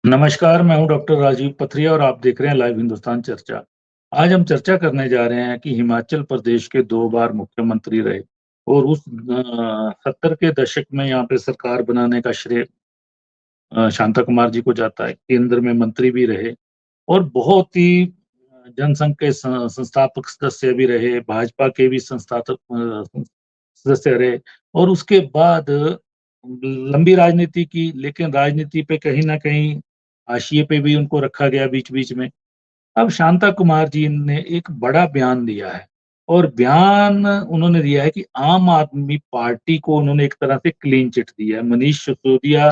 नमस्कार, मैं हूँ डॉक्टर राजीव पथरिया और आप देख रहे हैं लाइव हिंदुस्तान चर्चा। आज हम चर्चा करने जा रहे हैं कि हिमाचल प्रदेश के 2 बार मुख्यमंत्री रहे और उस 70 के दशक में यहाँ पे सरकार बनाने का श्रेय शांता कुमार जी को जाता है। केंद्र में मंत्री भी रहे और बहुत ही जनसंघ के संस्थापक सदस्य भी रहे, भाजपा के भी संस्थापक सदस्य रहे और उसके बाद लंबी राजनीति की, लेकिन राजनीति पे कहीं न कहीं हाशिए पे भी उनको रखा गया बीच-बीच में। अब शांता कुमार जी ने एक बड़ा बयान दिया है और बयान उन्होंने दिया है कि आम आदमी पार्टी को उन्होंने एक तरह से क्लीन चिट दी है। मनीष सिसोदिया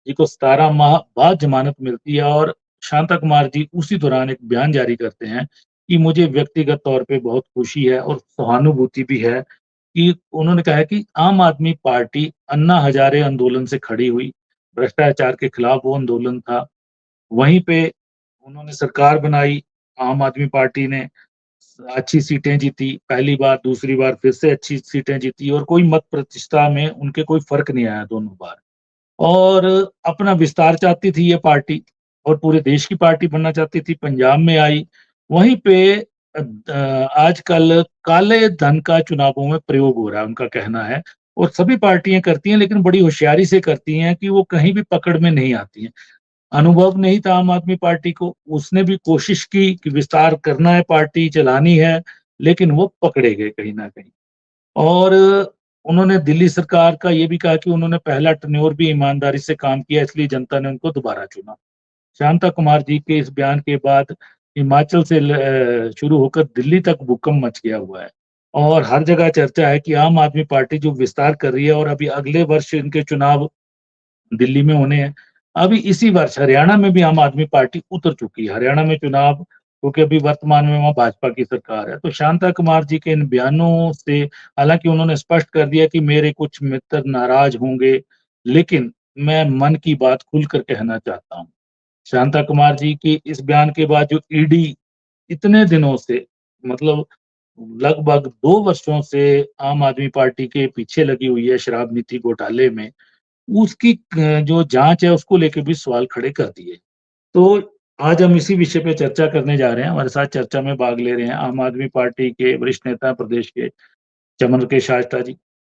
जी को 17 माह बाद ज़मानत मिलती है और शांता कुमार जी उसी दौरान एक बयान जारी करते हैं कि मुझे व्यक्तिगत तौर पे बहुत खुशी है और सहानुभूति भी है कि उन्होंने कहा है कि आम आदमी पार्टी अन्ना हज़ारे आंदोलन से खड़ी हुई, भ्रष्टाचार के खिलाफ वो आंदोलन था। वहीं पे उन्होंने सरकार बनाई, आम आदमी पार्टी ने अच्छी सीटें जीती, पहली बार, दूसरी बार फिर से अच्छी सीटें जीती और कोई मत प्रतिष्ठा में उनके कोई फ़र्क नहीं आया दोनों बार। और अपना विस्तार चाहती थी ये पार्टी और पूरे देश की पार्टी बनना चाहती थी, पंजाब में आई। वहीं पे आजकल काले धन का चुनावों में प्रयोग हो रहा है, उनका कहना है और सभी पार्टियाँ करती हैं, लेकिन बड़ी होशियारी से करती हैं कि वो कहीं भी पकड़ में नहीं आती हैं। अनुभव नहीं था आम आदमी पार्टी को, उसने भी कोशिश की कि विस्तार करना है, पार्टी चलानी है, लेकिन वो पकड़े गए कहीं न कहीं। और उन्होंने दिल्ली सरकार का ये भी कहा कि उन्होंने पहला टर्न्योर भी ईमानदारी से काम किया, इसलिए जनता ने उनको दोबारा चुना। शांता कुमार जी के इस बयान के बाद हिमाचल से शुरू होकर दिल्ली तक भूकंप मच गया हुआ है और हर जगह चर्चा है कि आम आदमी पार्टी जो विस्तार कर रही है और अभी अगले वर्ष इनके चुनाव दिल्ली में होने हैं। अभी इसी वर्ष हरियाणा में भी आम आदमी पार्टी उतर चुकी है। हरियाणा में चुनाव क्योंकि अभी वर्तमान में वहाँ भाजपा की सरकार है। तो शांता कुमार जी के इन बयानों से हालाँकि उन्होंने स्पष्ट कर दिया कि मेरे कुछ मित्र नाराज़ होंगे, लेकिन मैं मन की बात खुलकर कहना चाहता हूँ। शांता कुमार जी के इस बयान के बाद जो ईडी इतने दिनों से मतलब लगभग 2 वर्षों से आम आदमी पार्टी के पीछे लगी हुई है शराब नीति घोटाले में, उसकी जो जाँच है उसको लेके भी सवाल खड़े कर दिए। तो आज हम इसी विषय पे चर्चा करने जा रहे हैं। हमारे साथ चर्चा में भाग ले रहे हैं आम आदमी पार्टी के वरिष्ठ नेता प्रदेश के चमन केशव जी,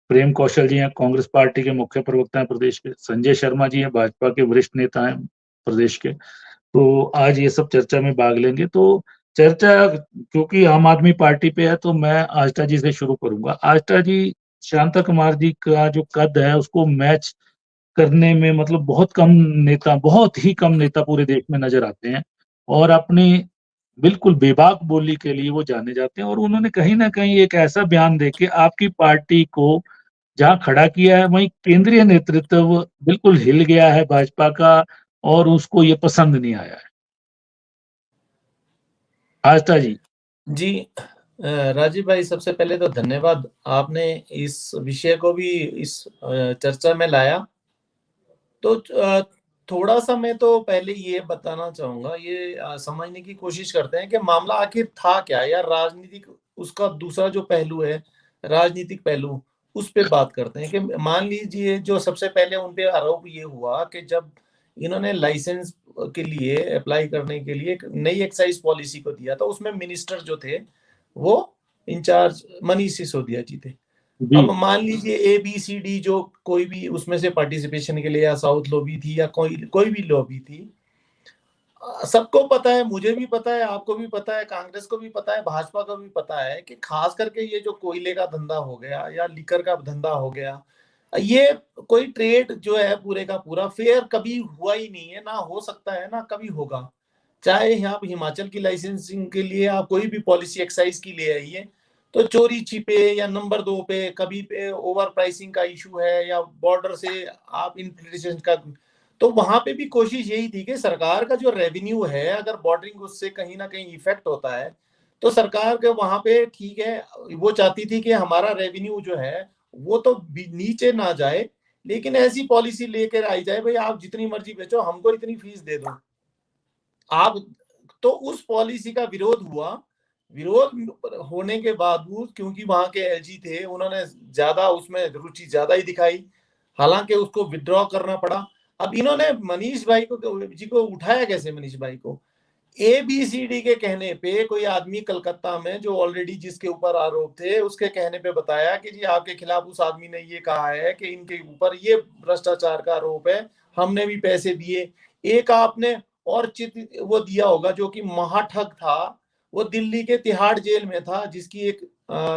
प्रेम कौशल जी हैं, कांग्रेस पार्टी के मुख्य प्रवक्ता हैं प्रदेश के, संजय शर्मा जी हैं, भाजपा के वरिष्ठ नेता हैं प्रदेश के। तो आज ये सब चर्चा में भाग लेंगे। तो चर्चा क्योंकि आम आदमी पार्टी पे है तो मैं आष्टा जी से शुरू करूँगा। आष्टा जी, शांता कुमार जी का जो कद है उसको मैच करने में मतलब बहुत ही कम नेता पूरे देश में नज़र आते हैं और अपनी बिल्कुल बेबाक बोली के लिए वो जाने जाते हैं और उन्होंने कहीं न कहीं एक ऐसा बयान देके आपकी पार्टी को जहाँ खड़ा किया है, वहीं केंद्रीय नेतृत्व बिल्कुल हिल गया है भाजपा का और उसको ये पसंद नहीं आया है। आस्था जी। जी राजीव भाई, सबसे पहले तो धन्यवाद, आपने इस विषय को भी इस चर्चा में लाया। तो थोड़ा-सा मैं तो पहले ये बताना चाहूँगा, ये समझने की कोशिश करते हैं कि मामला आखिर था क्या? या राजनीतिक उसका दूसरा जो पहलू है, राजनीतिक पहलू, उस पे बात करते हैं कि मान लीजिए जो सबसे पहले उन पे आरोप ये हुआ कि जब इन्होंने लाइसेंस के लिए अप्लाई करने के लिए एक नई एक्साइज़ पॉलिसी को दिया, तो उसमें मिनिस्टर जो थे, वो इंचार्ज मनीष सिसोदिया जी थे। अब जी, मान लीजिए ए, बी, सी, डी जो कोई भी उसमें से पार्टिसिपेशन के लिए या साउथ लॉबी थी या कोई कोई भी लॉबी थी। सबको पता है, मुझे भी पता है, आपको भी पता है, कांग्रेस को भी पता है, भाजपा को भी पता है कि खास करके ये जो कोयले का धंधा हो गया या लिकर का धंधा हो गया, ये कोई ट्रेड जो है पूरे का पूरा फेयर कभी हुआ ही नहीं है, ना हो सकता है, ना कभी होगा। चाहे यहाँ हिमाचल की लाइसेंसिंग के लिए आप कोई भी पॉलिसी एक्साइज की ले आइए, तो चोरी छिपे या नंबर 2 पे कभी पे ओवर प्राइसिंग का इश्यू है या बॉर्डर से आप इन्फिल्ट्रेशन का, तो वहां पे भी कोशिश यही थी कि सरकार का जो रेवेन्यू है अगर बॉर्डरिंग उससे कहीं ना कहीं इफेक्ट होता है, तो सरकार के वहां पे ठीक है, वो चाहती थी कि हमारा रेवेन्यू जो है वो तो नीचे ना जाए, लेकिन ऐसी पॉलिसी लेकर आई जाए, भाई आप जितनी मर्जी बेचो, हमको इतनी फीस दे दो आप। तो उस पॉलिसी का विरोध हुआ। विरोध होने के बावजूद क्योंकि वहां के एलजी थे, उन्होंने ज्यादा उसमें रुचि ज्यादा ही दिखाई, हालांकि उसको विड्रॉ करना पड़ा। अब इन्होंने मनीष भाई को उठाया कैसे? मनीष भाई को ABCD के कहने पे कोई आदमी कलकत्ता में जो ऑलरेडी जिसके ऊपर आरोप थे उसके कहने पे बताया कि जी आपके खिलाफ उस आदमी ने ये कहा है कि इनके ऊपर ये भ्रष्टाचार का आरोप है, हमने भी पैसे दिए। एक आपने और चित्र वो दिया होगा जो कि महाठग था, वो दिल्ली के तिहाड़ जेल में था, जिसकी एक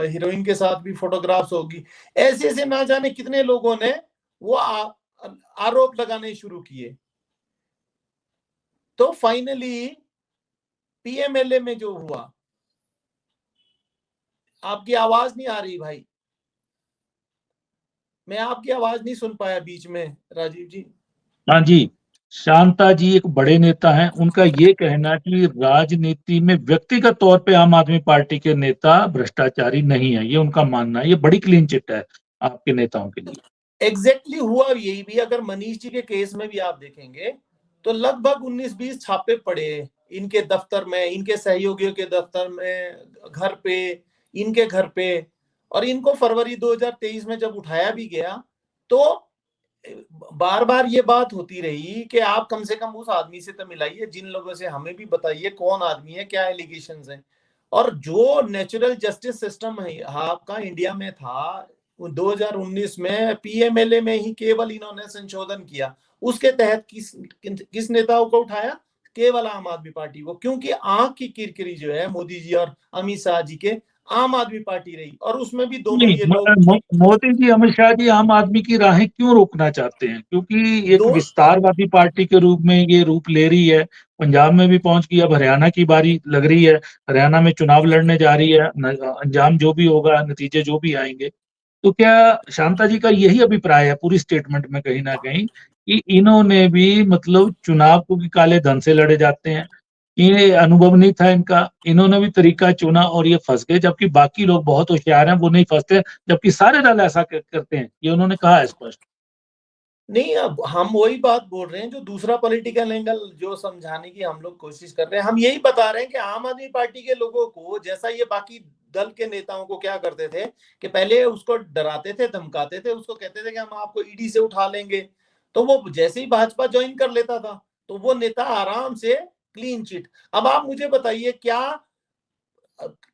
हीरोइन के साथ भी फोटोग्राफ्स होगी। ऐसे ऐसे ना जाने कितने लोगों ने वो आरोप लगाने शुरू किए। तो फाइनली PMLA में जो हुआ, आपकी आवाज नहीं आ रही भाई, मैं आपकी आवाज नहीं सुन पाया बीच में राजीव जी। हाँ जी, शांता जी एक बड़े नेता हैं, उनका ये कहना कि राजनीति में व्यक्तिगत तौर पे आम आदमी पार्टी के नेता भ्रष्टाचारी नहीं है, ये उनका मानना है। ये बड़ी क्लीन चिट है आपके नेताओं के लिए। एग्जैक्टली हुआ यही भी। अगर मनीष जी के केस में भी आप देखेंगे तो लगभग 19-20 छापे पड़े इनके दफ्तर में, इनके सहयोगियों के दफ्तर में, घर पे, इनके घर पे। और इनको फरवरी 2023 में जब उठाया भी गया तो बार बार ये बात होती रही कि आप कम से कम उस आदमी से तो मिलाइए, जिन लोगों से हमें भी बताइए कौन आदमी है, क्या एलिगेशंस हैं। और जो नेचुरल जस्टिस सिस्टम है आपका इंडिया में था 2019 में, PMLA में ही केवल इन्होंने संशोधन किया, उसके तहत किस नेताओं को उठाया? केवल आम आदमी पार्टी को, क्योंकि आंख की किरकिरी जो है मोदी जी और अमित शाह जी के, आम आदमी पार्टी रही। और उसमें भी दोनों नहीं, ये लोग मोदी जी, अमित शाह जी आम आदमी की राहें क्यों रोकना चाहते हैं? क्योंकि एक दो विस्तारवादी पार्टी के रूप में ये रूप ले रही है। पंजाब में भी पहुंच गई, अब हरियाणा की बारी लग रही है, हरियाणा में चुनाव लड़ने जा रही है। अंजाम जो भी होगा, नतीजे जो भी आएंगे, तो क्या शांता जी का यही अभिप्राय है पूरी स्टेटमेंट में कहीं ना कहीं कि इन्होंने भी मतलब चुनाव को भी काले धन से लड़े जाते हैं? ये अनुभव नहीं था इनका, इन्होंने भी तरीका चुना और ये फंस गए, जबकि बाकी लोग बहुत होशियार हैं, वो नहीं फंसते, जबकि सारे दल ऐसा करते हैं, ये उन्होंने कहा है स्पष्ट। नहीं, अब हम वही बात बोल रहे हैं जो दूसरा पॉलिटिकल एंगल जो समझाने की हम लोग कोशिश कर रहे हैं। हम यही बता रहे हैं कि आम आदमी पार्टी के लोगों को, जैसा ये बाकी दल के नेताओं को क्या करते थे कि पहले उसको डराते थे, धमकाते थे, उसको कहते थे कि हम आपको ईडी से उठा लेंगे, तो वो जैसे ही भाजपा ज्वाइन कर लेता था तो वो नेता आराम से क्लीन चिट। अब आप मुझे बताइए, क्या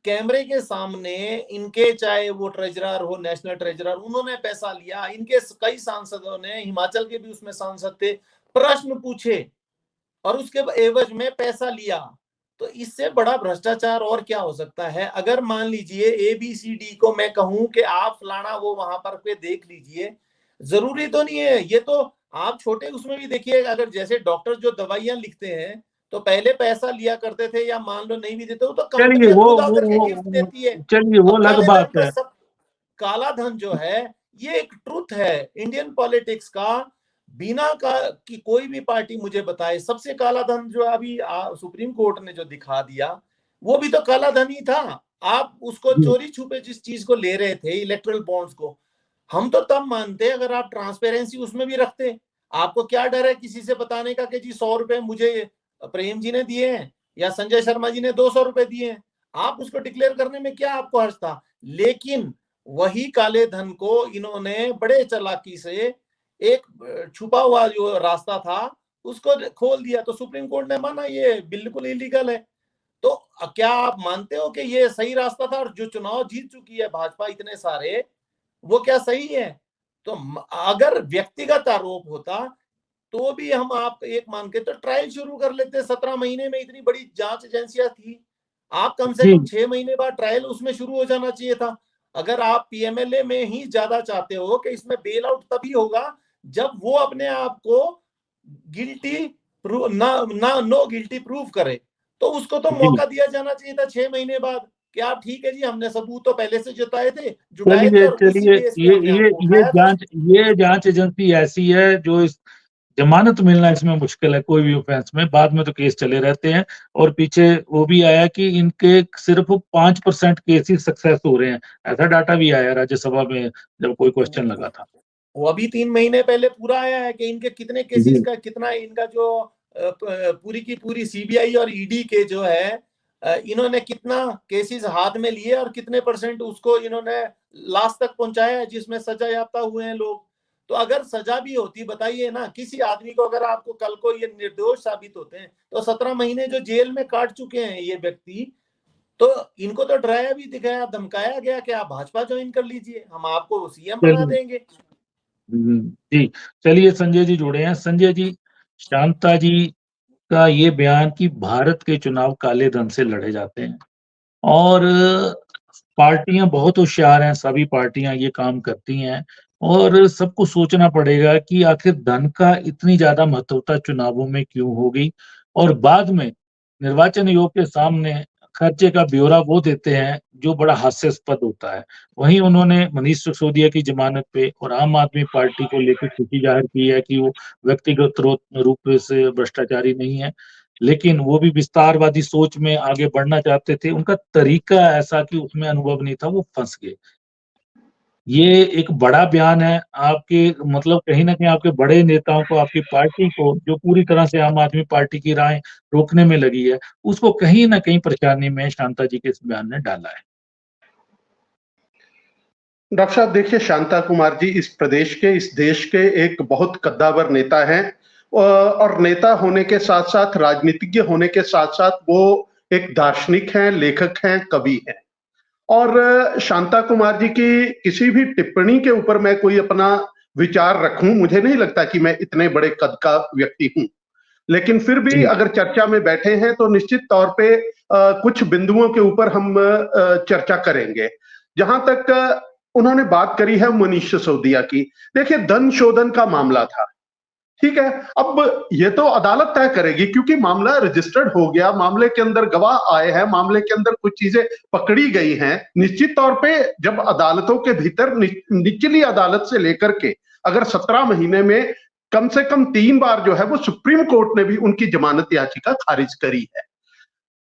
कैमरे के सामने इनके, चाहे वो ट्रेजरर हो, नेशनल ट्रेजरर, उन्होंने पैसा लिया, इनके कई सांसदों ने, हिमाचल के भी उसमें सांसद थे, प्रश्न पूछे और उसके एवज में पैसा लिया, तो इससे बड़ा भ्रष्टाचार और क्या हो सकता है? अगर मान लीजिए ABCD को मैं कहूं कि आप फलाना वो वहां पर पे देख लीजिए, जरूरी तो नहीं है। ये तो आप छोटे उसमें भी देखिए, अगर जैसे डॉक्टर जो दवाइयां लिखते हैं तो पहले पैसा लिया करते थे, या मान लो नहीं भी देते, वो तो चलिए कंपनियां खुद आकर के गिफ्ट देती है। चलिए वो अब अलग काले धन बात का है। सब, काला धन जो है ये एक ट्रुथ है इंडियन पॉलिटिक्स का। बिना का कि कोई भी पार्टी मुझे बताए सबसे काला धन जो अभी सुप्रीम कोर्ट ने जो दिखा दिया, वो भी तो काला धन ही था। आप उसको जी, चोरी छुपे जिस चीज को ले रहे थे, इलेक्ट्रल बॉन्ड्स को, हम तो तब मानते अगर आप ट्रांसपेरेंसी उसमें भी रखते। आपको क्या डर है किसी से बताने का कि जी 100 रुपए मुझे प्रेम जी ने दिए हैं या संजय शर्मा जी ने 200 रुपए दिए हैं? आप उसको डिक्लेयर करने में क्या आपको हर्ज था? लेकिन वही काले धन को इन्होंने बड़े चालाकी से, एक छुपा हुआ जो रास्ता था उसको खोल दिया, तो सुप्रीम कोर्ट ने माना ये बिल्कुल इलीगल है। तो क्या आप मानते हो कि ये सही रास्ता था? और जो चुनाव जीत चुकी है भाजपा इतने सारे, वो क्या सही है? तो अगर व्यक्तिगत आरोप होता तो भी हम आप एक मान के तो ट्रायल शुरू कर लेते। 17 महीने में इतनी बड़ी जांच एजेंसियां थी, आप कम से जी, कम 6 महीने बाद ट्रायल उसमें शुरू हो जाना चाहिए था। अगर आप PMLA में ही ज्यादा चाहते हो कि इसमें बेल आउट तभी होगा जब वो अपने आप को गिल्टी ना नो गिल्टी प्रूव करे, तो उसको तो जी। मौका दिया जाना चाहिए था 6 महीने बाद कि आप ठीक है जी, हमने सबूत तो पहले से जुटाए थे चलिए और इसी चलिए, बेस पे हमने आपको ये उठाया था। जांच एजेंसी ऐसी है जो इस जमानत मिलना इसमें मुश्किल है, कोई भी ऑफेंस में बाद में तो केस चले रहते हैं। और पीछे वो भी आया कि इनके सिर्फ 5% केसेस सक्सेस हो रहे हैं, ऐसा डाटा भी आया राज्यसभा में जब कोई क्वेश्चन लगा था। वो अभी 3 महीने पहले पूरा आया है कि इनके कितने केसेस जी, का, कितना इनका जो पूरी की पूरी CBI और ED के जो है, इन्होंने कितना केसेस हाथ में लिए और कितने % उसको इन्होंने लास्ट तक पहुंचाया है जिसमें सजा याफ्ता हुए हैं लोग। तो अगर सजा भी होती, बताइए ना, किसी आदमी को अगर आपको कल को ये निर्दोष साबित होते हैं, तो 17 महीने जो जेल में काट चुके हैं ये व्यक्ति, तो इनको तो डराया भी दिखाया, धमकाया गया कि आप भाजपा ज्वाइन कर लीजिए, हम आपको सीएम बना देंगे। जी, चलिए संजय जी जुड़े हैं। संजय जी, शांता जी का ये बयान कि भारत के चुनाव काले धन से लड़े जाते हैं और पार्टियां बहुत होशियार हैं, सभी पार्टियां ये काम करती हैं और सबको सोचना पड़ेगा कि आखिर धन का इतनी ज्यादा महत्वता चुनावों में क्यों हो गई और बाद में निर्वाचन आयोग के सामने खर्चे का ब्यौरा वो देते हैं जो बड़ा हास्यास्पद होता है। वहीं उन्होंने मनीष सिसोदिया की जमानत पे और आम आदमी पार्टी को लेकर खुशी जाहिर की है कि वो व्यक्तिगत रूप से भ्रष्टाचारी नहीं है, लेकिन वो भी विस्तारवादी सोच में आगे बढ़ना चाहते थे। उनका तरीका ऐसा कि उसमें अनुभव नहीं था, वो फंस गए। ये एक बड़ा बयान है आपके, मतलब कहीं न कहीं आपके बड़े नेताओं को, आपकी पार्टी को, जो पूरी तरह से आम आदमी पार्टी की राहें रोकने में लगी है, उसको कहीं न कहीं परेशानी में शांता जी के इस बयान ने डाला है। डॉक्टर साहब देखिए, शांता कुमार जी इस प्रदेश के, इस देश के एक बहुत कद्दावर नेता हैं और नेता होने के साथ साथ, राजनीतिज्ञ होने के साथ साथ वो एक दार्शनिक हैं, लेखक हैं, कवि हैं। और शांता कुमार जी की किसी भी टिप्पणी के ऊपर मैं कोई अपना विचार रखूं, मुझे नहीं लगता कि मैं इतने बड़े कद का व्यक्ति हूं, लेकिन फिर भी अगर चर्चा में बैठे हैं तो निश्चित तौर पे कुछ बिंदुओं के ऊपर हम चर्चा करेंगे। जहां तक उन्होंने बात करी है मनीष सिसोदिया की, देखिए धन शोधन का मामला था, ठीक है। अब ये तो अदालत तय करेगी क्योंकि मामला रजिस्टर्ड हो गया, मामले के अंदर गवाह आए हैं, मामले के अंदर कुछ चीजें पकड़ी गई हैं। निश्चित तौर पे जब अदालतों के भीतर, निचली अदालत से लेकर के अगर 17 महीने में कम से कम 3 बार जो है वो सुप्रीम कोर्ट ने भी उनकी जमानत याचिका खारिज करी है।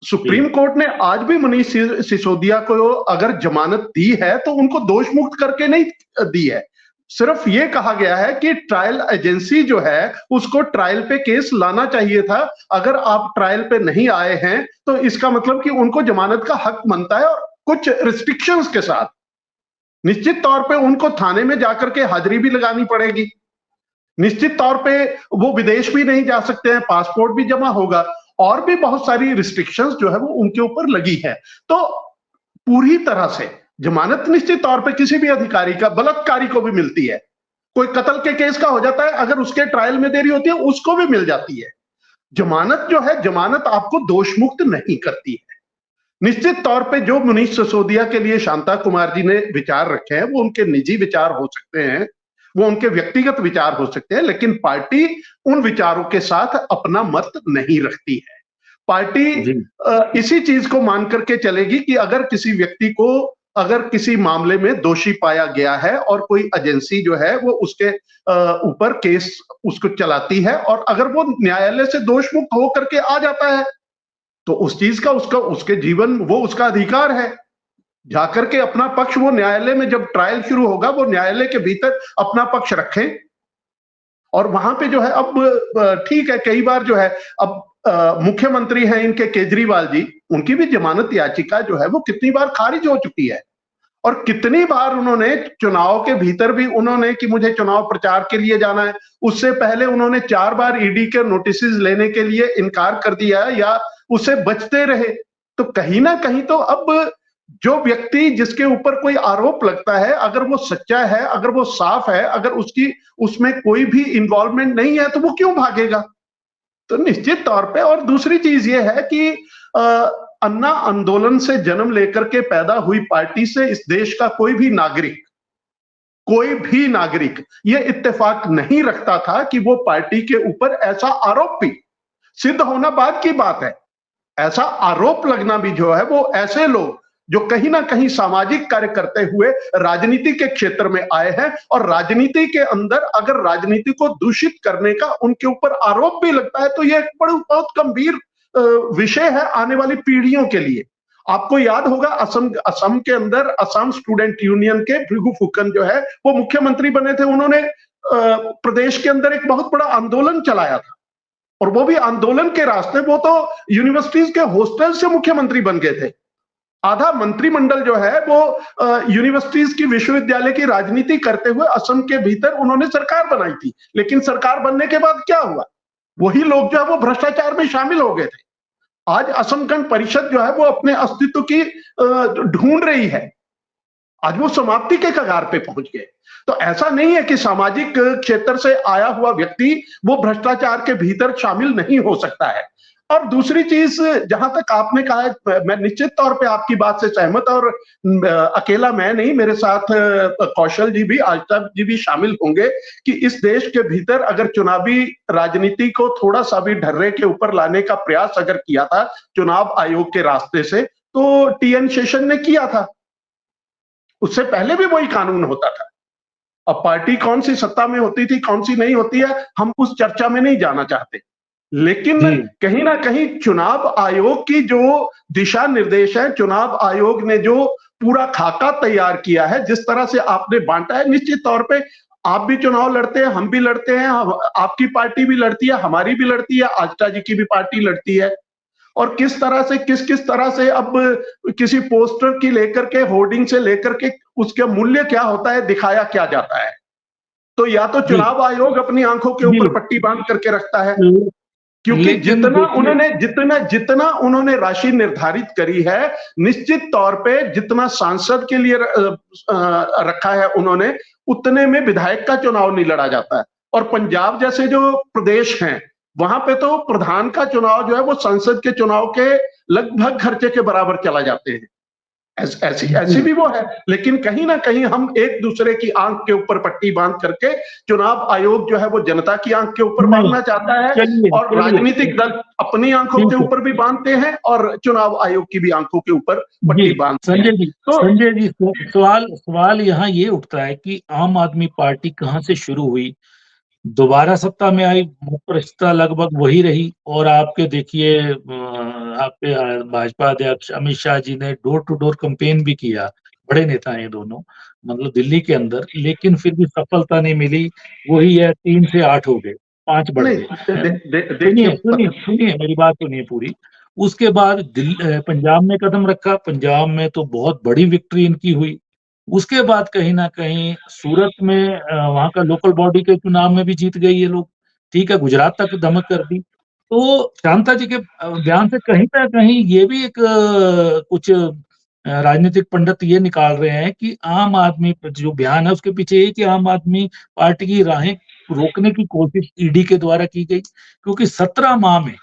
सुप्रीम कोर्ट ने आज भी मनीष सिसोदिया को अगर जमानत दी है तो उनको दोष मुक्त करके नहीं दी है, सिर्फ ये कहा गया है कि ट्रायल एजेंसी जो है उसको ट्रायल पे केस लाना चाहिए था। अगर आप ट्रायल पे नहीं आए हैं तो इसका मतलब कि उनको जमानत का हक बनता है, और कुछ रिस्ट्रिक्शंस के साथ। निश्चित तौर पे उनको थाने में जाकर के हाजिरी भी लगानी पड़ेगी, निश्चित तौर पे वो विदेश भी नहीं जा सकते हैं, पासपोर्ट भी जमा होगा, और भी बहुत सारी रिस्ट्रिक्शंस जो है वो उनके ऊपर लगी है। तो पूरी तरह से जमानत निश्चित तौर पे किसी भी अधिकारी का, बलात्कारी को भी मिलती है, कोई कत्ल के केस का हो जाता है, अगर उसके ट्रायल में देरी होती है उसको भी मिल जाती है। जमानत जो है, जमानत आपको दोष मुक्त नहीं करती है। निश्चित तौर पे जो मनीष सिसोदिया के लिए शांता कुमार जी ने विचार रखे हैं वो उनके निजी विचार हो सकते हैं, वो उनके व्यक्तिगत विचार हो सकते हैं, लेकिन पार्टी उन विचारों के साथ अपना मत नहीं रखती है। पार्टी इसी चीज को मान करके चलेगी कि अगर किसी व्यक्ति को, अगर किसी मामले में दोषी पाया गया है और कोई एजेंसी जो है वो उसके ऊपर केस उसको चलाती है, और अगर वो न्यायालय से दोष मुक्त होकर के आ जाता है तो उस चीज का उसके जीवन, वो उसका अधिकार है जाकर के अपना पक्ष, वो न्यायालय में जब ट्रायल शुरू होगा वो न्यायालय के भीतर अपना पक्ष रखें। और वहां पे जो है, अब ठीक है, कई बार जो है, अब मुख्यमंत्री हैं इनके केजरीवाल जी, उनकी भी जमानत याचिका जो है वो कितनी बार खारिज हो चुकी है, और कितनी बार उन्होंने चुनाव के भीतर भी उन्होंने कि मुझे चुनाव प्रचार के लिए जाना है, उससे पहले उन्होंने 4 बार ईडी के नोटिसेस लेने के लिए इनकार कर दिया या उससे बचते रहे। तो कहीं ना कहीं तो अब जो व्यक्ति जिसके ऊपर कोई आरोप लगता है, अगर वो सच्चा है, अगर वो साफ है, अगर उसकी उसमें कोई भी इन्वॉल्वमेंट नहीं है, तो वो क्यों भागेगा? तो निश्चित तौर पे, और दूसरी चीज ये है कि अन्ना आंदोलन से जन्म लेकर के पैदा हुई पार्टी से इस देश का कोई भी नागरिक ये इत्तेफाक नहीं रखता था कि वो पार्टी के ऊपर ऐसा आरोप भी, सिद्ध होना बाद की बात है, ऐसा आरोप लगना भी जो है, वो ऐसे लोग जो कहीं ना कहीं सामाजिक कार्य करते हुए राजनीति के क्षेत्र में आए हैं, और राजनीति के अंदर अगर राजनीति को दूषित करने का उनके ऊपर आरोप भी लगता है तो यह एक बहुत गंभीर विषय है आने वाली पीढ़ियों के लिए। आपको याद होगा असम के अंदर असम स्टूडेंट यूनियन के भृगु फुकन जो है वो मुख्यमंत्री बने थे, उन्होंने प्रदेश के अंदर एक बहुत बड़ा आंदोलन चलाया था, और वो भी आंदोलन के रास्ते, वो तो यूनिवर्सिटीज के हॉस्टल से मुख्यमंत्री बन गए थे। आधा मंत्रिमंडल जो है वो यूनिवर्सिटीज की, विश्वविद्यालय की राजनीति करते हुए असम के भीतर उन्होंने सरकार बनाई थी। लेकिन सरकार बनने के बाद क्या हुआ? वही लोग जो है वो भ्रष्टाचार में शामिल हो गए थे। आज असम गण परिषद जो है वो अपने अस्तित्व की ढूंढ रही है। आज वो समाप्ति के कगार पे पहुंच गए। तो ऐसा नहीं है कि सामाजिक क्षेत्र से आया हुआ व्यक्ति वो भ्रष्टाचार के भीतर शामिल नहीं हो सकता है। और दूसरी चीज, जहां तक आपने कहा है, मैं निश्चित तौर पे आपकी बात से सहमत, और अकेला मैं नहीं, मेरे साथ कौशल जी भी, आजतक जी भी शामिल होंगे कि इस देश के भीतर अगर चुनावी राजनीति को थोड़ा सा भी ढर्रे के ऊपर लाने का प्रयास अगर किया था चुनाव आयोग के रास्ते से, तो टीएन शेषन ने किया था। उससे पहले भी वही कानून होता था। अब पार्टी कौन सी सत्ता में होती थी, कौन सी नहीं होती है, हम उस चर्चा में नहीं जाना चाहते। लेकिन कहीं ना कहीं चुनाव आयोग की जो दिशा निर्देश है, चुनाव आयोग ने जो पूरा खाका तैयार किया है, जिस तरह से आपने बांटा है, निश्चित तौर पे आप भी चुनाव लड़ते हैं, हम भी लड़ते हैं, आपकी पार्टी भी लड़ती है, हमारी भी लड़ती है, आस्था जी की भी पार्टी लड़ती है। और किस तरह से किस तरह से अब किसी पोस्टर की लेकर के, होर्डिंग से लेकर के उसका मूल्य क्या होता है, दिखाया क्या जाता है। तो या तो चुनाव आयोग अपनी आंखों के ऊपर पट्टी बांध करके रखता है, क्योंकि जितना उन्होंने राशि निर्धारित करी है, निश्चित तौर पे जितना सांसद के लिए रखा है उन्होंने, उतने में विधायक का चुनाव नहीं लड़ा जाता है। और पंजाब जैसे जो प्रदेश हैं, वहां पे तो प्रधान का चुनाव जो है वो संसद के चुनाव के लगभग खर्चे के बराबर चला जाते हैं। ऐसी भी वो है। लेकिन कहीं ना कहीं हम एक दूसरे की आंख के ऊपर पट्टी बांध करके, चुनाव आयोग जो है वो जनता की आंख के ऊपर बांधना चाहता है, और राजनीतिक दल अपनी आंखों के ऊपर भी बांधते हैं और चुनाव आयोग की भी आंखों के ऊपर पट्टी बांधते हैं। संजय जी, सवाल यहाँ ये उठता है कि आम आदमी पार्टी कहाँ से शुरू हुई, दोबारा सत्ता में आई, मुख्य लगभग वही रही, और आपके देखिए आपके भाजपा अध्यक्ष अमित शाह जी ने डोर टू डोर कैंपेन भी किया, बड़े नेता हैं दोनों, मतलब दिल्ली के अंदर, लेकिन फिर भी सफलता नहीं मिली। वही है, 3 से 8 हो गए, 5 बढ़ गए। सुनिए मेरी बात सुनिए पूरी। उसके बाद पंजाब में कदम रखा, पंजाब में तो बहुत बड़ी विक्ट्री इनकी हुई। उसके बाद कहीं ना कहीं सूरत में वहां का लोकल बॉडी के चुनाव में भी जीत गई ये लोग, ठीक है, गुजरात तक धमक कर दी। तो शांता जी के बयान से कहीं ना कहीं ये भी एक कुछ राजनीतिक पंडित ये निकाल रहे हैं कि आम आदमी जो बयान है उसके पीछे ये कि आम आदमी पार्टी की राहें रोकने की कोशिश ईडी के द्वारा की गई, क्योंकि 17 माह में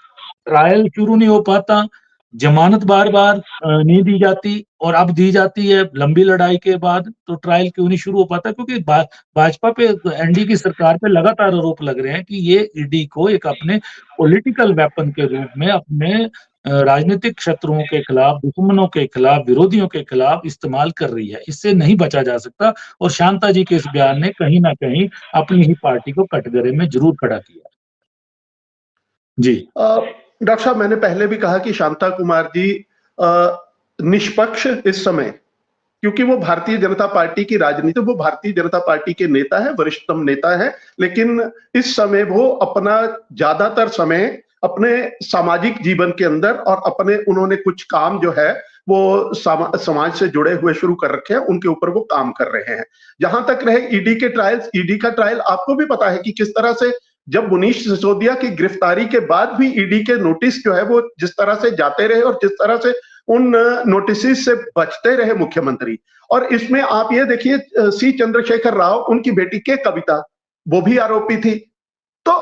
ट्रायल शुरू नहीं हो पाता, जमानत बार बार नहीं दी जाती, और अब दी जाती है लंबी लड़ाई के बाद, तो ट्रायल क्यों नहीं शुरू हो पाता? क्योंकि भाजपा पे, एनडीए की सरकार पे लगातार आरोप लग रहे हैं कि ये ईडी को एक अपने पॉलिटिकल वेपन के रूप में अपने राजनीतिक शत्रुओं के खिलाफ, दुश्मनों के खिलाफ, विरोधियों के खिलाफ इस्तेमाल कर रही है। इससे नहीं बचा जा सकता, और शांता जी के इस बयान ने कहीं ना कहीं अपनी ही पार्टी को कटघरे में जरूर खड़ा किया। जी डॉक्टर साहब, मैंने पहले भी कहा कि शांता कुमार जी निष्पक्ष इस समय, क्योंकि वो भारतीय जनता पार्टी की राजनीति, वो भारतीय जनता पार्टी के नेता है, वरिष्ठतम नेता है, लेकिन इस समय वो अपना ज्यादातर समय अपने सामाजिक जीवन के अंदर और अपने, उन्होंने कुछ काम जो है वो समाज से जुड़े हुए शुरू कर रखे हैं, उनके ऊपर वो काम कर रहे हैं। जहां तक रहे ईडी के ट्रायल्स, ईडी का ट्रायल आपको भी पता है कि किस तरह से, जब मनीष सिसोदिया की गिरफ्तारी के बाद भी ईडी के नोटिस जो है वो जिस तरह से जाते रहे और जिस तरह से उन नोटिस से बचते रहे मुख्यमंत्री। और इसमें आप ये देखिए, सी चंद्रशेखर राव, उनकी बेटी के कविता, वो भी आरोपी थी। तो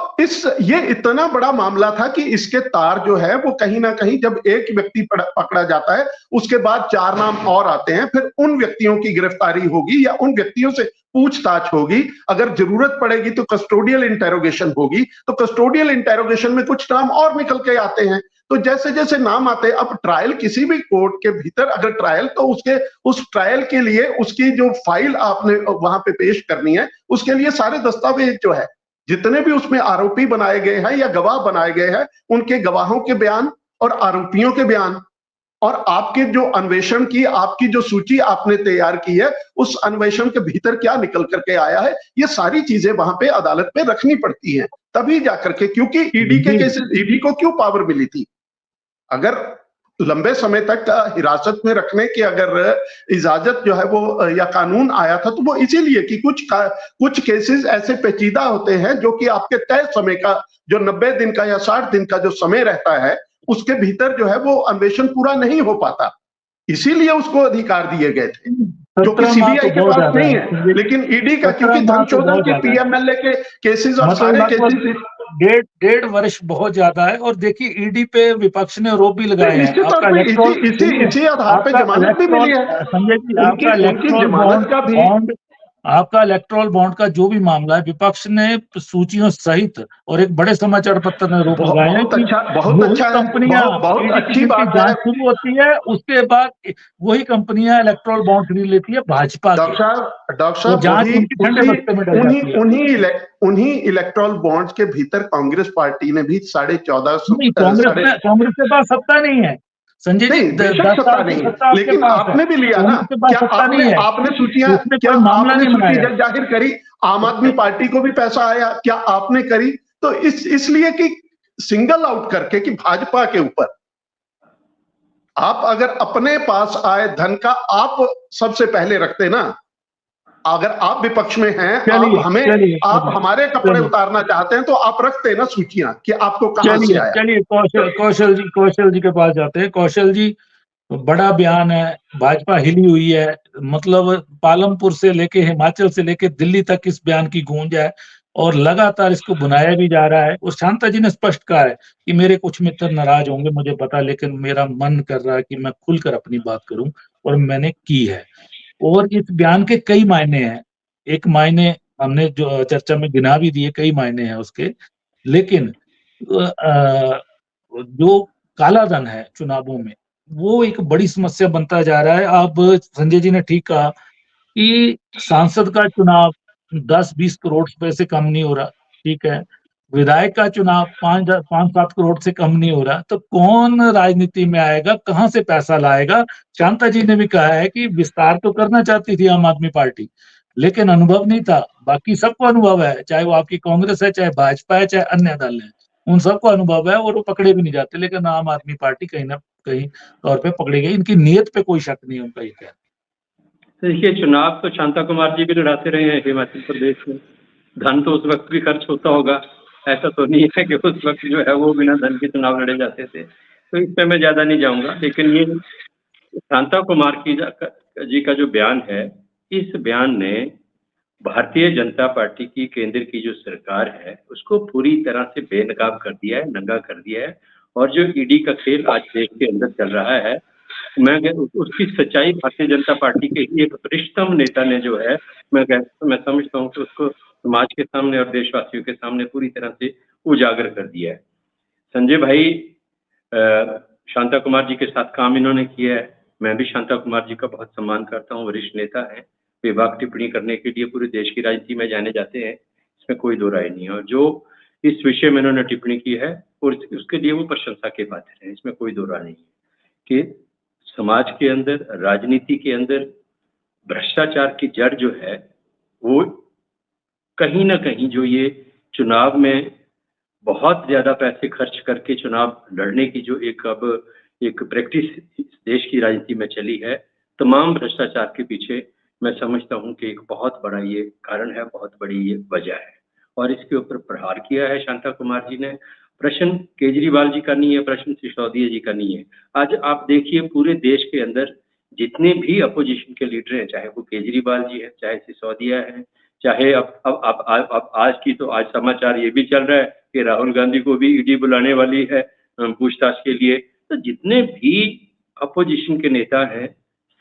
ये इतना बड़ा मामला था कि इसके तार जो है वो कहीं ना कहीं, जब एक व्यक्ति पकड़ा जाता है उसके बाद 4 नाम और आते हैं, फिर उन व्यक्तियों की गिरफ्तारी होगी या उन व्यक्तियों से पूछताछ होगी, अगर जरूरत पड़ेगी तो कस्टोडियल इंटेरोगेशन होगी, तो कस्टोडियल इंटेरोगेशन में कुछ नाम और निकल के आते हैं। तो जैसे जैसे नाम आते हैं, अब ट्रायल, किसी भी कोर्ट के भीतर अगर ट्रायल, तो उसके उस ट्रायल के लिए उसकी जो फाइल आपने वहां पे पेश करनी है, उसके लिए सारे दस्तावेज जो है, जितने भी उसमें आरोपी बनाए गए हैं या गवाह बनाए गए हैं, उनके गवाहों के बयान और आरोपियों के बयान, और आपके जो अन्वेषण की, आपकी जो सूची आपने तैयार की है, उस अन्वेषण के भीतर क्या निकल करके आया है, ये सारी चीजें वहां पे अदालत में रखनी पड़ती हैं, तभी जाकर के, क्योंकि ईडी के केसेस, ईडी को क्यों पावर मिली थी? अगर लंबे समय तक हिरासत में रखने की अगर इजाजत जो है वो या कानून आया था तो वो इसीलिए कि कुछ केसेस ऐसे पेचीदा होते हैं जो कि आपके तय समय का जो 90 दिन का या 60 दिन का जो समय रहता है उसके भीतर जो है वो अन्वेषण पूरा नहीं हो पाता, इसीलिए उसको अधिकार दिए गए थे जो कि सीबीआई के पास नहीं है। लेकिन ईडी का क्योंकि धन शोधन की पीएमएलए के केसेस और सारे केसेस डेढ़ वर्ष बहुत ज्यादा है। और देखिए ईडी पे विपक्ष ने आरोप भी लगाए हैं। निश्चित तौर पे इसी आधार पे जमानत भी मिली है संजय जी। आपका इलेक्ट्रल बॉन्ड का जो भी मामला है विपक्ष ने सूचियों सहित और एक बड़े समाचार पत्र में आरोप लगाए हैं कि बहुत अच्छा कंपनियां बहुत अच्छी बात जांच शुरू होती है, उसके बाद वही कंपनियां इलेक्ट्रल बॉन्ड खरीद लेती है भाजपा के। डॉक्टर साहब उन्हीं इलेक्ट्रल बॉन्ड्स के भीतर कांग्रेस पार्टी ने भी 14.5 कांग्रेस के पास सत्ता नहीं है संजय जी, सत्ता नहीं है, लेकिन आपने भी लिया ना, क्या आपने सूचियां, क्या आपने सूची जाहिर करी? आम आदमी पार्टी को भी पैसा आया, क्या आपने करी? तो इसलिए कि सिंगल आउट करके कि भाजपा के ऊपर आप अगर अपने पास आए धन का आप सबसे पहले रखते ना, अगर आप विपक्ष में हैं, आप हमारे कपड़े उतारना चाहते हैं तो आप रखते ना सूचियां कि आपको कहां से आया। चलिए कौशल जी के पास जाते हैं। कौशल जी, बड़ा बयान है, भाजपा हिली हुई है, मतलब पालमपुर से लेके हिमाचल से लेके दिल्ली तक इस बयान की गूंज है और लगातार इसको बुनाया भी जा रहा है। और शांता जी ने स्पष्ट कहा है कि मेरे कुछ मित्र नाराज होंगे मुझे पता, लेकिन मेरा मन कर रहा है कि मैं खुलकर अपनी बात करूं और मैंने की है। और इस बयान के कई मायने हैं, एक मायने हमने जो चर्चा में गिना भी दिए, कई मायने हैं उसके, लेकिन जो काला धन है चुनावों में वो एक बड़ी समस्या बनता जा रहा है। अब संजय जी ने ठीक कहा कि सांसद का चुनाव 10-20 करोड़ रुपए से कम नहीं हो रहा, ठीक है, विधायक का चुनाव 5-7 करोड़ से कम नहीं हो रहा, तो कौन राजनीति में आएगा, कहां से पैसा लाएगा? शांता जी ने भी कहा है कि विस्तार तो करना चाहती थी आम आदमी पार्टी, लेकिन अनुभव नहीं था। बाकी सबको अनुभव है, चाहे वो आपकी कांग्रेस है, चाहे भाजपा है, चाहे अन्य दल है, उन सबको अनुभव है और वो पकड़े भी नहीं जाते। लेकिन आम आदमी पार्टी कहीं ना कहीं तौर पे पकड़ी गई, इनकी नीयत पे कोई शक नहीं है, उनका ये कहना। देखिए, चुनाव तो शांता कुमार जी भी लड़ाते रहे हैं हिमाचल प्रदेश में, धन तो उस वक्त भी खर्च होता होगा, ऐसा तो नहीं है कि उस वक्त जो है वो बिना धन के चुनाव लड़े जाते थे, तो इस पे मैं ज्यादा नहीं जाऊंगा। लेकिन ये शांता कुमार जी का जो बयान है, इस बयान ने भारतीय जनता पार्टी की केंद्र की जो सरकार है उसको पूरी तरह से बेनकाब कर दिया है, नंगा कर दिया है। और जो ईडी का खेल आज देश के अंदर चल रहा है, मैं उसकी सच्चाई भारतीय जनता पार्टी के ही एक वरिष्ठतम नेता ने जो है, मैं समझता हूँ कि उसको समाज के सामने और देशवासियों के सामने पूरी तरह से उजागर कर दिया है। संजय भाई शांता कुमार जी के साथ काम इन्होंने किया है, मैं भी शांता कुमार जी का बहुत सम्मान करता हूँ, वरिष्ठ नेता है, बेबाक टिप्पणी करने के लिए पूरे देश की राजनीति में जाने जाते हैं, इसमें कोई दो राय नहीं है। और जो इस विषय में उन्होंने टिप्पणी की है और उसके लिए वो प्रशंसा के पात्र हैं, इसमें कोई दो राय नहीं है कि समाज के अंदर, राजनीति के अंदर भ्रष्टाचार की जड़ जो है वो कहीं ना कहीं, जो ये चुनाव में बहुत ज्यादा पैसे खर्च करके चुनाव लड़ने की जो एक प्रैक्टिस देश की राजनीति में चली है, तमाम भ्रष्टाचार के पीछे मैं समझता हूं कि एक बहुत बड़ा ये कारण है, बहुत बड़ी ये वजह है। और इसके ऊपर प्रहार किया है शांता कुमार जी ने। प्रश्न केजरीवाल जी का नहीं है, प्रश्न सिसोदिया जी का नहीं है। आज आप देखिए पूरे देश के अंदर जितने भी अपोजिशन के लीडर हैं, चाहे वो केजरीवाल जी है, चाहे सिसोदिया है, चाहे अब आज की तो आज समाचार ये भी चल रहा है कि राहुल गांधी को भी ईडी बुलाने वाली है पूछताछ के लिए। तो जितने भी अपोजिशन के नेता हैं,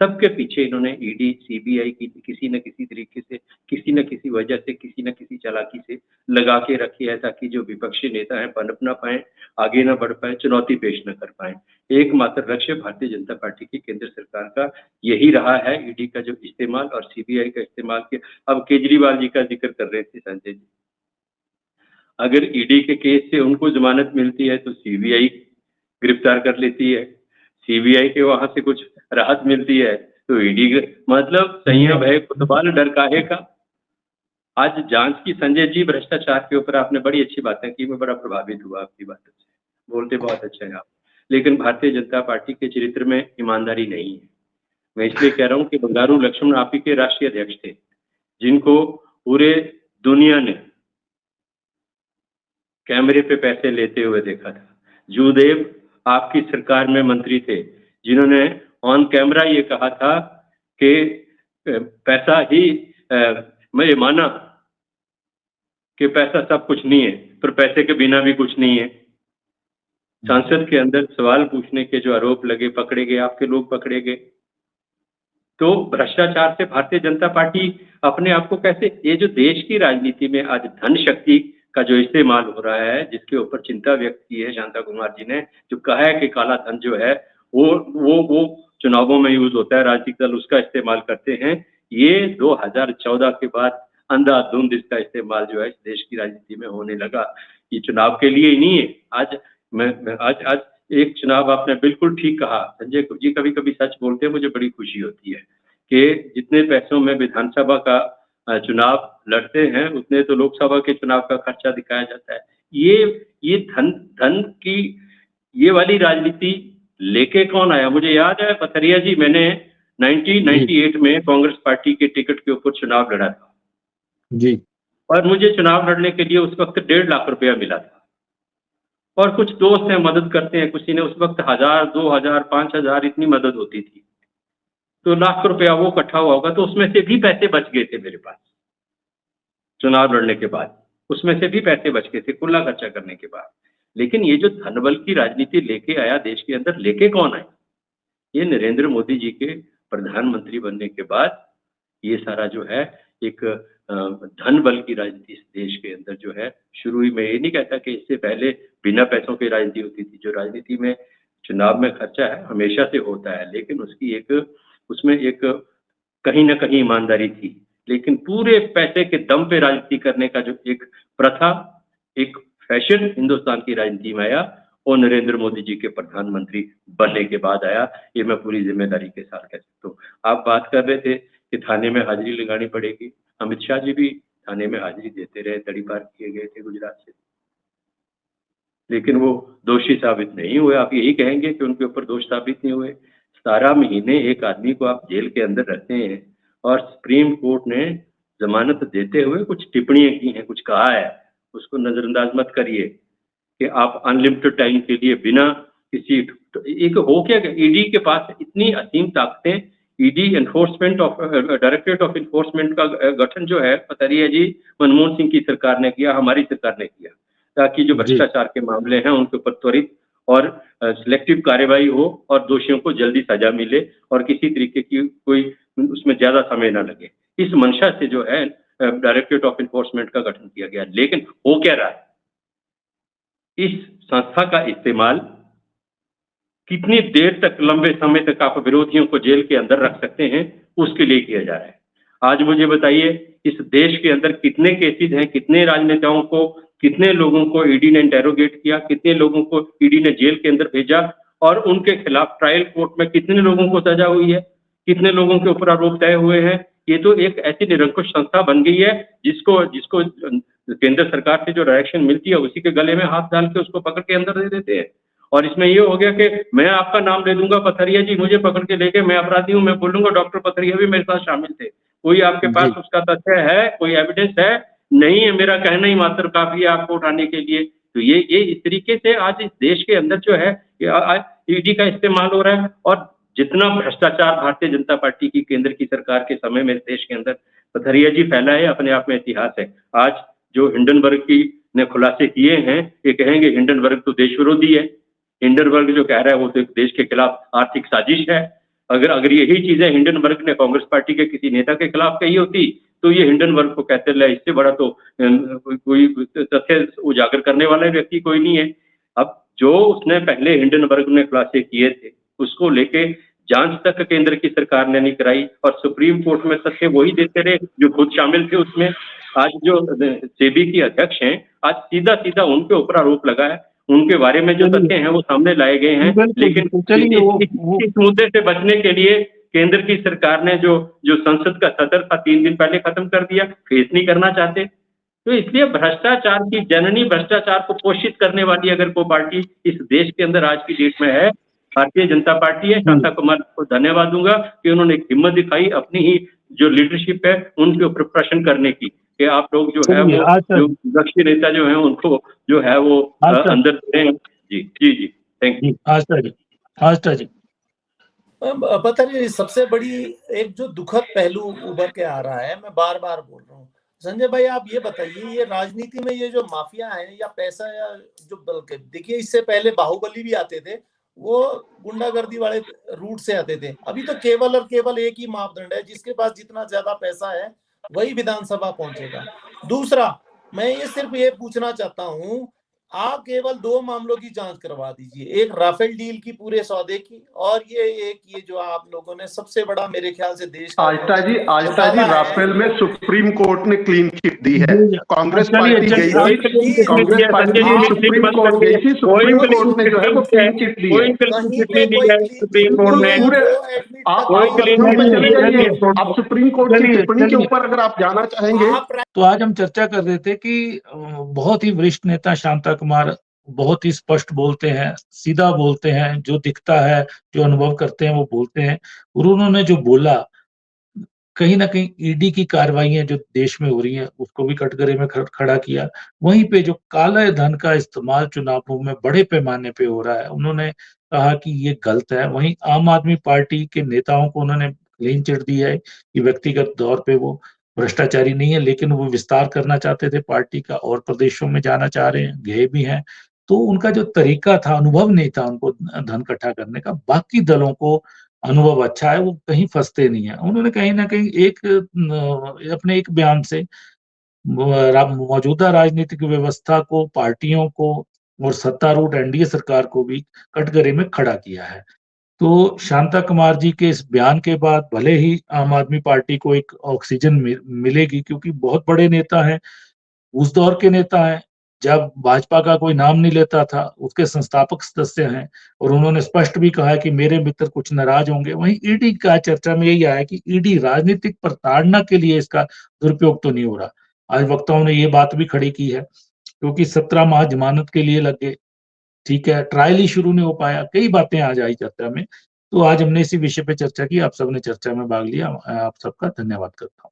सबके पीछे इन्होंने ईडी, सीबीआई की किसी न किसी तरीके से, किसी न किसी वजह से, किसी न किसी चालाकी से लगा के रखी है, ताकि जो विपक्षी नेता हैं पनप ना पाए, आगे ना बढ़ पाए, चुनौती पेश न कर पाए। एकमात्र लक्ष्य भारतीय जनता पार्टी की केंद्र सरकार का यही रहा है, ईडी का जो इस्तेमाल और सीबीआई का इस्तेमाल किया। अब केजरीवाल जी का जिक्र कर रहे थे संजय जी, अगर ईडी के केस से उनको जमानत मिलती है तो सीबीआई गिरफ्तार कर लेती है, सीबीआई के वहां से कुछ राहत मिलती है तो ईडी, मतलब संयम है खुतबाल डर काहे का। आज जांच की संजय जी, भ्रष्टाचार के ऊपर आपने बड़ी अच्छी बातें की, मैं बड़ा प्रभावित हुआ आपकी बातों से, बोलते बहुत अच्छा है आप। लेकिन भारतीय जनता पार्टी के चरित्र में ईमानदारी नहीं है। मैं इसलिए कह रहा हूँ कि बंगारू लक्ष्मण आप ही के राष्ट्रीय अध्यक्ष थे, जिनको पूरे दुनिया ने कैमरे पे पैसे लेते हुए देखा था। जूदेव आपकी सरकार में मंत्री थे, जिन्होंने ऑन कैमरा ये कहा था कि पैसा ही मैं माना कि पैसा सब कुछ नहीं है, पर पैसे के बिना भी कुछ नहीं है। संसद के अंदर सवाल पूछने के जो आरोप लगे, पकड़े गए, आपके लोग पकड़े गए। तो भ्रष्टाचार से भारतीय जनता पार्टी अपने आप को कैसे, ये जो देश की राजनीति में आज धन शक्ति का जो इस्तेमाल हो रहा है, जिसके ऊपर चिंता व्यक्त की है शांता कुमार जी ने, जो कहा है कि काला धन जो है वो चुनावों में यूज होता है, राजनीतिक दल उसका इस्तेमाल करते हैं। ये 2014 के बाद अंधाधुंध इसका इस्तेमाल जो है इस देश की राजनीति में होने लगा। ये चुनाव के लिए ही नहीं है। आज एक चुनाव, आपने बिल्कुल ठीक कहा, संजय जी कभी कभी सच बोलते हैं, मुझे बड़ी खुशी होती है कि जितने पैसों में विधानसभा का चुनाव लड़ते हैं, उतने तो लोकसभा के चुनाव का खर्चा दिखाया जाता है। ये धन की ये वाली राजनीति लेके कौन आया? मुझे याद है पथरिया जी, मैंने 1998 में कांग्रेस पार्टी के टिकट के ऊपर चुनाव लड़ा था जी, और मुझे चुनाव लड़ने के लिए उस वक्त 1.5 लाख रुपया मिला था। और कुछ दोस्त हैं मदद करते हैं, किसी ने उस वक्त 1000, 2000, 5000 इतनी मदद होती थी, तो लाख रुपया वो इकट्ठा हुआ होगा। तो उसमें से भी पैसे बच गए थे मेरे पास चुनाव लड़ने के बाद, उसमें से भी पैसे बच गए थे कुल्ला खर्चा करने के बाद। लेकिन ये जो धनबल की राजनीति लेके आया देश के अंदर, लेके कौन आया? ये नरेंद्र मोदी जी के प्रधानमंत्री बनने के बाद ये सारा जो है एक धन बल की राजनीति इस देश के अंदर जो है शुरू हुई। मैं ये नहीं कहता कि इससे पहले बिना पैसों की राजनीति होती थी। जो राजनीति में चुनाव में खर्चा है हमेशा से होता है, लेकिन उसमें एक कहीं ना कहीं ईमानदारी थी। लेकिन पूरे पैसे के दम पे राजनीति करने का जो एक प्रथा, एक फैशन हिंदुस्तान की राजनीति में आया, वो नरेंद्र मोदी जी के प्रधानमंत्री बनने के बाद आया। ये मैं पूरी जिम्मेदारी के साथ कह सकता हूँ। आप बात कर रहे थे कि थाने में हाजिरी लगानी पड़ेगी। अमित शाह जी भी थाने में हाजिरी देते रहे, तड़ीपार किए गए थे गुजरात से, लेकिन वो दोषी साबित नहीं हुए। आप यही कहेंगे कि उनके ऊपर दोष साबित नहीं हुए? 17 महीने एक आदमी को आप जेल के अंदर रखते हैं और सुप्रीम कोर्ट ने जमानत देते हुए कुछ टिप्पणियां की हैं, कुछ कहा है, उसको नजरअंदाज मत करिए कि आप अनलिमिटेड टाइम के लिए बिना किसी एक हो क्या, ईडी के पास इतनी असीम ताकतें, ED enforcement of directorate of enforcement का गठन जो है पथरिया जी मनमोहन सिंह की सरकार ने किया, हमारी सरकार ने किया, ताकि जो भ्रष्टाचार के मामले हैं उनके ऊपर त्वरित और सिलेक्टिव कार्यवाही हो और दोषियों को जल्दी सजा मिले और किसी तरीके की कोई उसमें ज्यादा समय ना लगे। इस मंशा से जो है डायरेक्टरेट ऑफ एनफोर्समेंट का गठन किया गया। लेकिन हो क्या रहा है? इस संस्था का इस्तेमाल कितनी देर तक, लंबे समय तक आप विरोधियों को जेल के अंदर रख सकते हैं, उसके लिए किया जा रहा है। आज मुझे बताइए, इस देश के अंदर कितने केसेस हैं, कितने राजनेताओं को, कितने लोगों को ईडी ने इंटेरोगेट किया, कितने लोगों को ईडी ने जेल के अंदर भेजा और उनके खिलाफ ट्रायल कोर्ट में कितने लोगों को सजा हुई है, कितने लोगों के ऊपर आरोप तय हुए हैं। ये तो एक ऐसी निरंकुश संस्था बन गई है जिसको केंद्र सरकार से जो डायरेक्शन मिलती है उसी के गले में हाथ डाल के उसको पकड़ के अंदर दे देते हैं। और इसमें ये हो गया कि मैं आपका नाम ले दूंगा, पथरिया जी मुझे पकड़ के लेके, मैं अपराधी हूँ, मैं बोलूंगा डॉक्टर पथरिया भी मेरे साथ शामिल थे। कोई आपके पास उसका तथ्य है, कोई एविडेंस है? नहीं है, मेरा कहना ही मात्र काफी है आपको उठाने के लिए। तो ये इस तरीके से आज इस देश के अंदर जो है ईडी का इस्तेमाल हो रहा है। और जितना भ्रष्टाचार भारतीय जनता पार्टी की केंद्र की सरकार के समय में देश के अंदर पथरिया जी फैला है, अपने आप में इतिहास है। आज जो हिंडनबर्ग की ने खुलासे किए हैं, ये कहेंगे हिंडनबर्ग तो देश विरोधी है, हिंडनबर्ग जो कह रहा है वो तो देश के खिलाफ आर्थिक साजिश है। अगर यही चीजें हिंडनबर्ग ने कांग्रेस पार्टी के किसी नेता के खिलाफ कही होती तो ये हिंडनबर्ग को कहते रहे, इससे बड़ा तो कोई तथ्य उजागर करने वाला व्यक्ति कोई नहीं है। अब जो उसने पहले हिंडनबर्ग ने खुलासे किए थे उसको लेके जांच तक केंद्र की सरकार ने नहीं कराई और सुप्रीम कोर्ट में तथ्य वही देते रहे जो खुद शामिल थे उसमें। आज जो सेबी के अध्यक्ष हैं, आज सीधा सीधा उनके ऊपर आरोप लगा है, उनके बारे में जो तथ्य हैं वो सामने लाए गए हैं। लेकिन इस मुद्दे से बचने के लिए केंद्र की सरकार ने जो संसद का सत्र था 3 दिन पहले खत्म कर दिया, फेस नहीं करना चाहते। तो इसलिए भ्रष्टाचार की जननी, भ्रष्टाचार को पोषित करने वाली अगर कोई पार्टी इस देश के अंदर आज की डेट में है, भारतीय जनता पार्टी है। शांता कुमार को धन्यवाद दूंगा कि उन्होंने एक हिम्मत दिखाई अपनी ही जो लीडरशिप है उनके ऊपर प्रश्न करने की, कि आप लोग जो है वो जो विपक्षी नेता जो है उनको जो है वो अंदर दें। जी जी जी, थैंक यू। आस्था जी पता नहीं, सबसे बड़ी एक जो दुखद पहलू उभर के आ रहा है, मैं बार बार बोल रहा हूँ संजय भाई, आप ये बताइए, ये राजनीति में ये जो माफिया है या पैसा या जो बल्कि देखिए, इससे पहले बाहुबली भी आते थे, वो गुंडागर्दी वाले रूट से आते थे। अभी तो केवल और केवल एक ही मापदंड है, जिसके पास जितना ज्यादा पैसा है वही विधानसभा पहुंचेगा। दूसरा, मैं ये सिर्फ ये पूछना चाहता हूं, आप केवल 2 मामलों की जांच करवा दीजिए, एक राफेल डील की पूरे सौदे की, और ये जो आप लोगों ने सबसे बड़ा मेरे ख्याल से देश का आस्था जी राफेल में सुप्रीम कोर्ट ने क्लीन चिट दी है। कांग्रेस पार्टी गई थी, कांग्रेस पार्टी सुप्रीम कोर्ट गई थी, सुप्रीम कोर्ट ने जो है वो क्लीन चिट दी है। सुप्रीम कोर्ट ने आप सुप्रीम कोर्ट की टिप्पणी के ऊपर अगर आप जाना चाहेंगे। तो आज हम चर्चा कर रहे थे कि बहुत ही वरिष्ठ नेता शांता कुमार बहुत ही स्पष्ट बोलते हैं, सीधा बोलते हैं, जो दिखता है, जो अनुभव करते हैं वो बोलते हैं। और उन्होंने जो बोला, कहीं ना कहीं ईडी की कार्रवाइयां जो देश में हो रही हैं उसको भी कटघरे में खड़ा किया। वहीं पे जो काले धन का इस्तेमाल चुनावों में बड़े पैमाने पे हो रहा है, उन्होंने कहा कि ये गलत है। वहीं आम आदमी पार्टी के नेताओं को उन्होंने क्लीन चिट दी है कि व्यक्तिगत तौर पे वो भ्रष्टाचारी नहीं है, लेकिन वो विस्तार करना चाहते थे पार्टी का और प्रदेशों में जाना चाह रहे हैं, गए भी हैं। तो उनका जो तरीका था, अनुभव नहीं था उनको धन इकट्ठा करने का। बाकी दलों को अनुभव अच्छा है, वो कहीं फंसते नहीं है। उन्होंने कहीं ना कहीं अपने एक बयान से मौजूदा राजनीतिक व्यवस्था को, पार्टियों को और सत्तारूढ़ एनडीए सरकार को भी कटघरे में खड़ा किया है। तो शांता कुमार जी के इस बयान के बाद भले ही आम आदमी पार्टी को एक ऑक्सीजन मिलेगी, क्योंकि बहुत बड़े नेता हैं, उस दौर के नेता हैं जब भाजपा का कोई नाम नहीं लेता था, उसके संस्थापक सदस्य हैं। और उन्होंने स्पष्ट भी कहा है कि मेरे मित्र कुछ नाराज होंगे। वहीं ईडी का चर्चा में यही आया कि ईडी राजनीतिक प्रताड़ना के लिए इसका दुरुपयोग तो नहीं हो रहा। आज वक्ताओं ने ये बात भी खड़ी की है, क्योंकि 17 माह जमानत के लिए लग गए, ठीक है, ट्रायल ही शुरू नहीं हो पाया, कई बातें आज आई चर्चा में। तो आज हमने इसी विषय पे चर्चा की, आप सबने चर्चा में भाग लिया, आप सबका धन्यवाद करता हूँ।